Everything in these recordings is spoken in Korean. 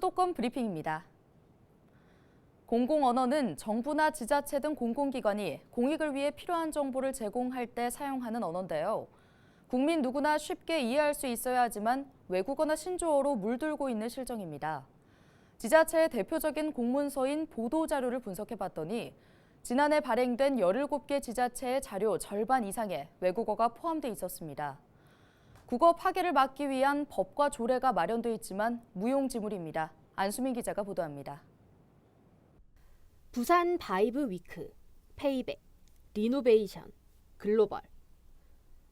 수도권 브리핑입니다. 공공언어는 정부나 지자체 등 공공기관이 공익을 위해 필요한 정보를 제공할 때 사용하는 언어인데요. 국민 누구나 쉽게 이해할 수 있어야 하지만 외국어나 신조어로 물들고 있는 실정입니다. 지자체의 대표적인 공문서인 보도자료를 분석해봤더니 지난해 발행된 17개 지자체의 자료 절반 이상에 외국어가 포함돼 있었습니다. 국어 파괴를 막기 위한 법과 조례가 마련돼 있지만 무용지물입니다. 안수민 기자가 보도합니다. 부산 바이브 위크, 페이백, 리노베이션, 글로벌.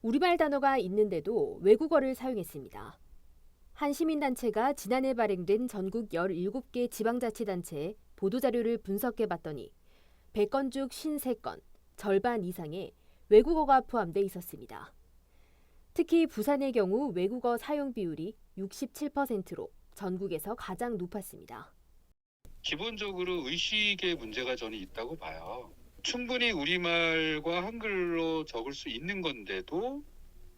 우리말 단어가 있는데도 외국어를 사용했습니다. 한 시민단체가 지난해 발행된 전국 17개 지방자치단체의 보도자료를 분석해봤더니 100건 중 53건, 절반 이상에 외국어가 포함돼 있었습니다. 특히 부산의 경우 외국어 사용 비율이 67%로 전국에서 가장 높았습니다. 기본적으로 의식의 문제가 저는 있다고 봐요. 충분히 우리말과 한글로 적을 수 있는 건데도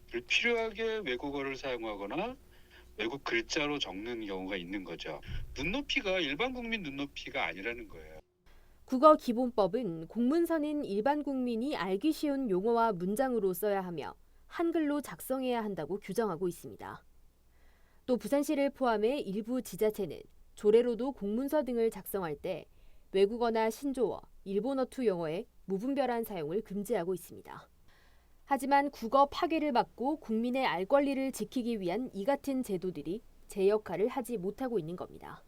불필요하게 외국어를 사용하거나 외국 글자로 적는 경우가 있는 거죠. 눈높이가 일반 국민 눈높이가 아니라는 거예요. 국어기본법은 공문서는 일반 국민이 알기 쉬운 용어와 문장으로 써야 하며 한글로 작성해야 한다고 규정하고 있습니다. 또 부산시를 포함해 일부 지자체는 조례로도 공문서 등을 작성할 때 외국어나 신조어, 일본어 투 영어의 무분별한 사용을 금지하고 있습니다. 하지만 국어 파괴를 막고 국민의 알 권리를 지키기 위한 이 같은 제도들이 제 역할을 하지 못하고 있는 겁니다.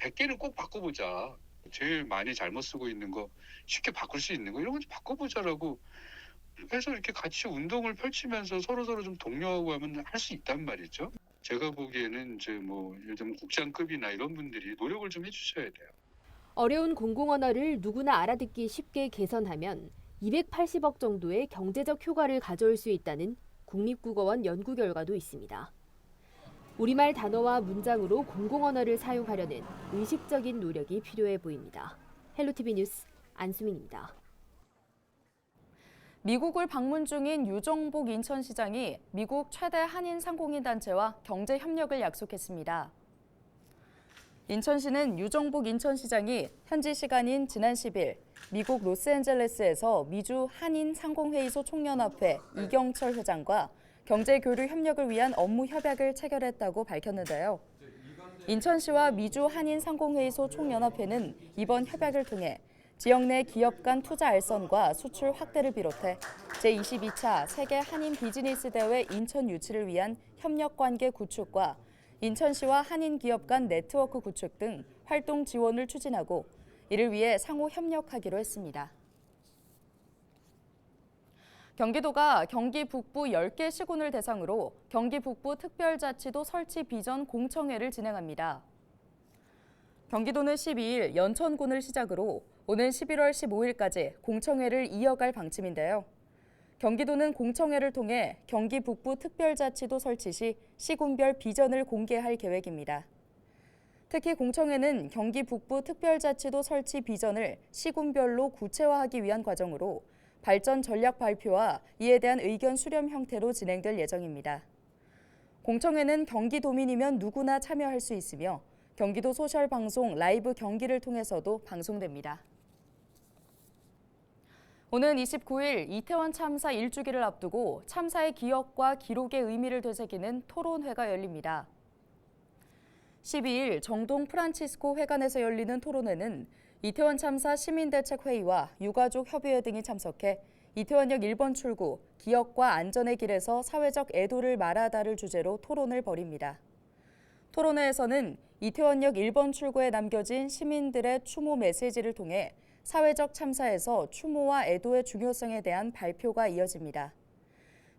100개는 꼭 바꿔보자. 제일 많이 잘못 쓰고 있는 거 쉽게 바꿀 수 있는 거 이런 거 좀 바꿔보자라고 해서 이렇게 같이 운동을 펼치면서 서로 좀 독려하고 하면 할 수 있단 말이죠. 제가 보기에는 이제 예를 들면 국장급이나 이런 분들이 노력을 좀 해주셔야 돼요. 어려운 공공언어를 누구나 알아듣기 쉽게 개선하면 280억 정도의 경제적 효과를 가져올 수 있다는 국립국어원 연구 결과도 있습니다. 우리말 단어와 문장으로 공공언어를 사용하려는 의식적인 노력이 필요해 보입니다. 헬로티비 뉴스 안수민입니다. 미국을 방문 중인 유정복 인천시장이 미국 최대 한인 상공인 단체와 경제 협력을 약속했습니다. 인천시는 유정복 인천시장이 현지 시간인 지난 10일 미국 로스앤젤레스에서 미주 한인 상공회의소 총연합회 이경철 회장과 경제교류 협력을 위한 업무 협약을 체결했다고 밝혔는데요. 인천시와 미주 한인 상공회의소 총연합회는 이번 협약을 통해 지역 내 기업 간 투자 알선과 수출 확대를 비롯해 제22차 세계 한인 비즈니스 대회 인천 유치를 위한 협력 관계 구축과 인천시와 한인 기업 간 네트워크 구축 등 활동 지원을 추진하고 이를 위해 상호 협력하기로 했습니다. 경기도가 경기 북부 10개 시군을 대상으로 경기 북부 특별자치도 설치 비전 공청회를 진행합니다. 경기도는 12일 연천군을 시작으로 오는 11월 15일까지 공청회를 이어갈 방침인데요. 경기도는 공청회를 통해 경기 북부 특별자치도 설치 시 시군별 비전을 공개할 계획입니다. 특히 공청회는 경기 북부 특별자치도 설치 비전을 시군별로 구체화하기 위한 과정으로 발전 전략 발표와 이에 대한 의견 수렴 형태로 진행될 예정입니다. 공청회는 경기도민이면 누구나 참여할 수 있으며 경기도 소셜방송 라이브 경기를 통해서도 방송됩니다. 오는 29일 이태원 참사 1주기를 앞두고 참사의 기억과 기록의 의미를 되새기는 토론회가 열립니다. 12일 정동 프란치스코 회관에서 열리는 토론회는 이태원 참사 시민대책회의와 유가족 협의회 등이 참석해 이태원역 1번 출구, 기억과 안전의 길에서 사회적 애도를 말하다를 주제로 토론을 벌입니다. 토론회에서는 이태원역 1번 출구에 남겨진 시민들의 추모 메시지를 통해 사회적 참사에서 추모와 애도의 중요성에 대한 발표가 이어집니다.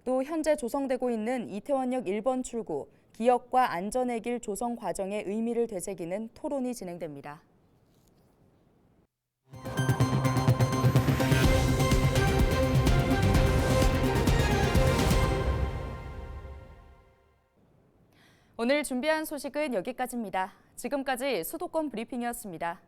또 현재 조성되고 있는 이태원역 1번 출구, 기억과 안전의 길 조성 과정의 의미를 되새기는 토론이 진행됩니다. 오늘 준비한 소식은 여기까지입니다. 지금까지 수도권 브리핑이었습니다.